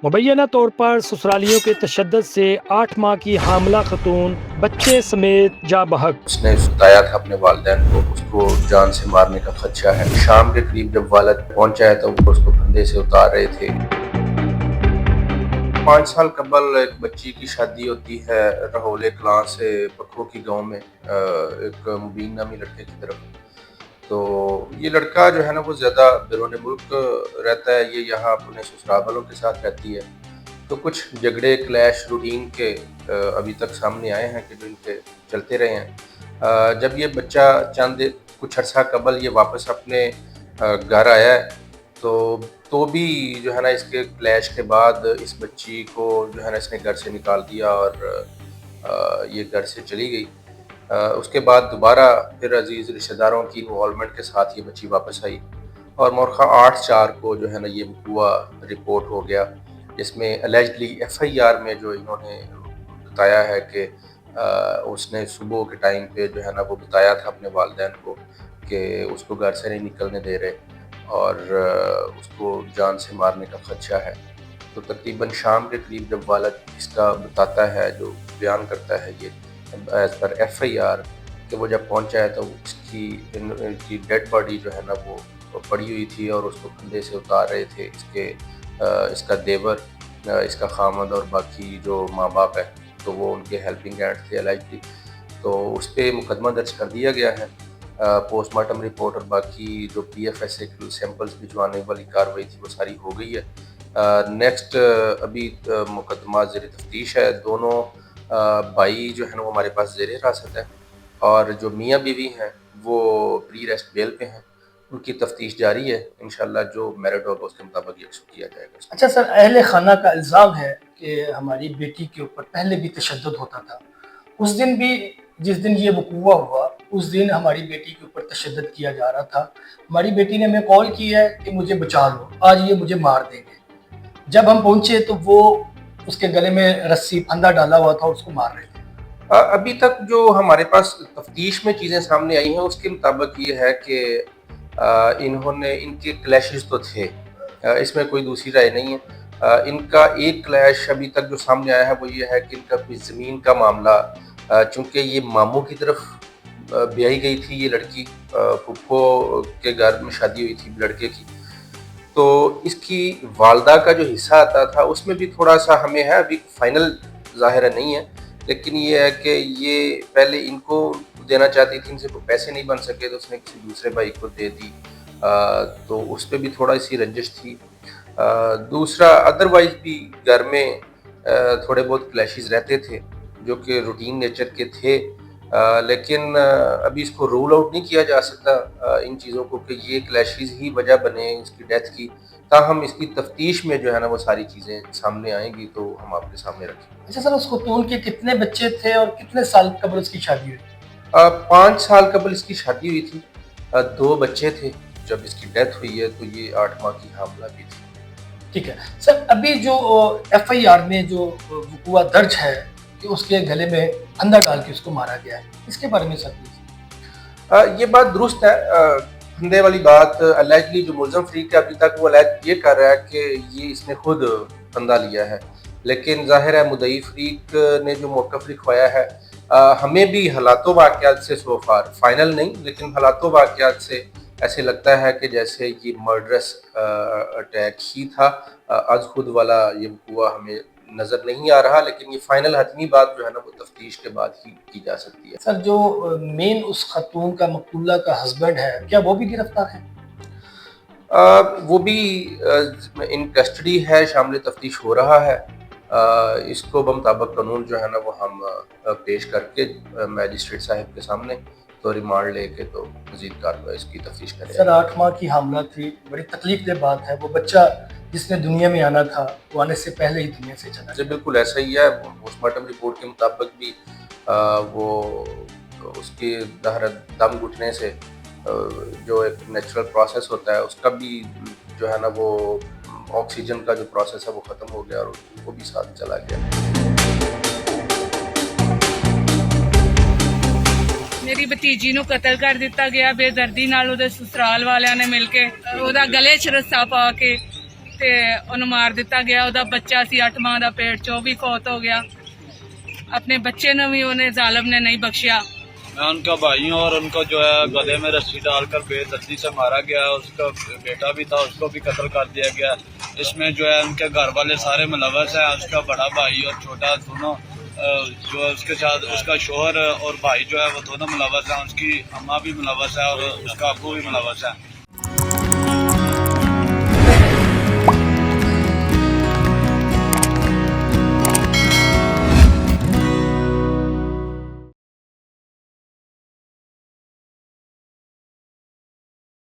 मुबैना तौर पर ससुरालियों के तशद्दुद से 8 माह की हामला खतून बच्चे समेत जा बहक। उसने बताया था अपने वालिदैन को, उसको जान से मारने का खदशा है। शाम के करीब जब वालिद पहुंचा है तो वो उसको कंधे से उतार रहे थे। 5 साल कबल एक बच्ची की शादी होती है रहोले कलां से पखो की गांव में, एक मुबीन नामी लड़के की तरफ। तो ये लड़का जो है ना वो ज़्यादा बैरून मुल्क रहता है, ये यहाँ अपने ससुराल वालों के साथ रहती है। तो कुछ झगड़े क्लैश रूटीन के अभी तक सामने आए हैं कि जो इनके चलते रहे हैं। जब ये बच्चा कुछ अर्सा कबल ये वापस अपने घर आया है तो भी जो है ना इसके क्लैश के बाद इस बच्ची को जो है ना इसने घर से निकाल दिया और ये घर से चली गई। उसके बाद दोबारा फिर अजीज़ रिश्तेदारों की इन्वॉल्वमेंट के साथ ये बच्ची वापस आई और मौरखा 8/4 को जो है ना ये हुआ रिपोर्ट हो गया, जिसमें अलेजडली FIR में जो इन्होंने बताया है कि उसने सुबह के टाइम पे जो है ना वो बताया था अपने वालिदैन को कि उसको घर से नहीं निकलने दे रहे और उसको जान से मारने का खदशा है। तो तकरीबन शाम के करीब जब वालिद इसका बताता है, जो बयान करता है ये एज़ पर FIR, कि वो जब पहुंचा है तो इसकी डेड बॉडी जो है ना वो पड़ी हुई थी और उसको कंधे से उतार रहे थे इसका देवर, इसका खामद और बाकी जो माँ बाप है, तो वो उनके हेल्पिंग हैंड थे अलाइजली। तो उस पर मुकदमा दर्ज कर दिया गया है। पोस्टमार्टम रिपोर्ट और बाकी जो PFSA के सैंपल्स भिजवाने वाली कार्रवाई थी वो सारी हो गई है। नेक्स्ट अभी मुकदमा ज़ेर तफ्तीश है। दोनों भाई जो है ना वो हमारे पास ज़ेर हिरासत है और जो मियाँ बीवी हैं वो प्री अरेस्ट बेल पे हैं। उनकी तफ्तीश जारी है, इंशाल्लाह जो मेरिट होगा उसके मुताबिक यकसू किया जाएगा। अच्छा सर, अहले खाना का इल्ज़ाम है कि हमारी बेटी के ऊपर पहले भी तशद्दुद होता था। उस दिन भी, जिस दिन ये वक़ूआ हुआ, उस दिन हमारी बेटी के ऊपर तशद्दुद किया जा रहा था। हमारी बेटी ने हमें कॉल की है कि मुझे बचा लो, आज ये मुझे मार देंगे। जब हम पहुंचे तो वो उसके गले में रस्सी फंदा डाला हुआ था और उसको मार रहे थे। अभी तक जो हमारे पास तफ्तीश में चीज़ें सामने आई हैं उसके मुताबिक ये है कि इन्होंने इनके क्लैशेस तो थे, इसमें कोई दूसरी राय नहीं है। इनका एक क्लैश अभी तक जो सामने आया है वो ये है कि इनका कोई ज़मीन का मामला, चूँकि ये मामू की तरफ ब्याही गई थी ये लड़की, फूफो के घर में शादी हुई थी लड़के की, तो इसकी वालदा का जो हिस्सा आता था उसमें भी थोड़ा सा हमें है, अभी फाइनल ज़ाहिर नहीं है, लेकिन ये है कि ये पहले इनको देना चाहती थी, इनसे पैसे नहीं बन सके तो उसने किसी दूसरे भाई को दे दी। तो उस पर भी थोड़ा सी रंजिश थी। दूसरा अदरवाइज भी घर में थोड़े बहुत क्लैशेस रहते थे जो कि रूटीन नेचर के थे, लेकिन अभी इसको रूल आउट नहीं किया जा सकता इन चीज़ों को कि ये क्लैशेस ही वजह बने इसकी डेथ की। ताहम इसकी तफ्तीश में जो है ना वो सारी चीज़ें सामने आएंगी तो हम आपके सामने रखेंगे। अच्छा सर, उस खतून के कितने बच्चे थे और कितने साल कबल उसकी शादी हुई? 5 साल कबल इसकी शादी हुई थी, 2 बच्चे थे। जब इसकी डेथ हुई है तो ये 8 माह की हामला भी थी। ठीक है सर, अभी जो FIR में जो वक़ूआ दर्ज है कि उसके गले में फंदा डाल के उसको मारा गया है, इसके बारे में सर प्लीज। ये बात दुरुस्त है। फंदे वाली बात अलेजली जो मुलज़म फरीक है अभी तक वो ये कर रहा है कि ये इसने खुद फंदा लिया है, लेकिन ज़ाहिर है मुद्दई फरीक ने जो मौक़िफ़ लिखवाया है, हमें भी हालातों वाक़यात से सो फार फाइनल नहीं लेकिन हालातों वाक़यात से ऐसे लगता है कि जैसे ये मर्डरस अटैक ही था। आज खुद वाला ये हुआ हमें नज़र नहीं आ रहा, लेकिन ये फाइनल हतमी बात जो है ना वो तफ्तीश के बाद ही की जा सकती है। सर, जो मेन उस खतून का मकतूला का हस्बैंड है, क्या वो भी गिरफ्तार है? वो भी इन कस्टडी है, शामिल तफ्तीश हो रहा है। इसको बमुताबिक कानून जो है ना वो हम पेश करके मैजिस्ट्रेट साहब के सामने तो रिमांड लेके तो मज़ीद कार्रवाई इसकी तफ्तीश करें। सर, 8 माह की हामला थी, बड़ी तकलीफ बात है। वो बच्चा जिसने दुनिया में आना था वो आने से पहले ही दुनिया से चला जी बिल्कुल ऐसा ही है। पोस्टमार्टम रिपोर्ट के मुताबिक भी वो उसके दम घुटने से जो एक नेचुरल प्रोसेस होता है उसका भी जो है ना वो ऑक्सीजन का जो प्रोसेस है वो ख़त्म हो गया और वो भी साथ चला गया। मेरी भतीजी ਨੂੰ ਕਤਲ ਕਰ ਦਿੱਤਾ ਗਿਆ ਬੇਦਰਦੀ ਨਾਲ। ਉਹਦੇ ਸਸੁਰਾਲ ਵਾਲਿਆਂ ਨੇ ਮਿਲ ਕੇ ਉਹਦਾ ਗਲੇ 'ਚ ਰੱਸਾ ਪਾ ਕੇ ਤੇ ਉਹਨੂੰ ਮਾਰ ਦਿੱਤਾ ਗਿਆ। ਉਹਦਾ ਬੱਚਾ ਸੀ 8 ਮਾਹ ਦਾ ਪੇਟ 'ਚ, ਉਹ ਵੀ ਫੌਤ ਹੋ ਗਿਆ। अपने बच्चे ने भी उन्हें जालिम ने नहीं बख्शिया। मैं उनका भाई हूँ और उनको जो है गले में रस्सी डालकर बेदर्दी से मारा गया। उसका बेटा भी था, उसको भी कत्ल कर दिया गया। इसमें जो है उनके घर वाले सारे मुलव्वस हैं। उसका बड़ा भाई और छोटा दोनों जो है उसके साथ उसका शोहर और भाई जो है वो दोनों मुलव्वस हैं। उसकी अम्मा भी मुलव्वस है और उसका अब्बू भी मुलव्वस है।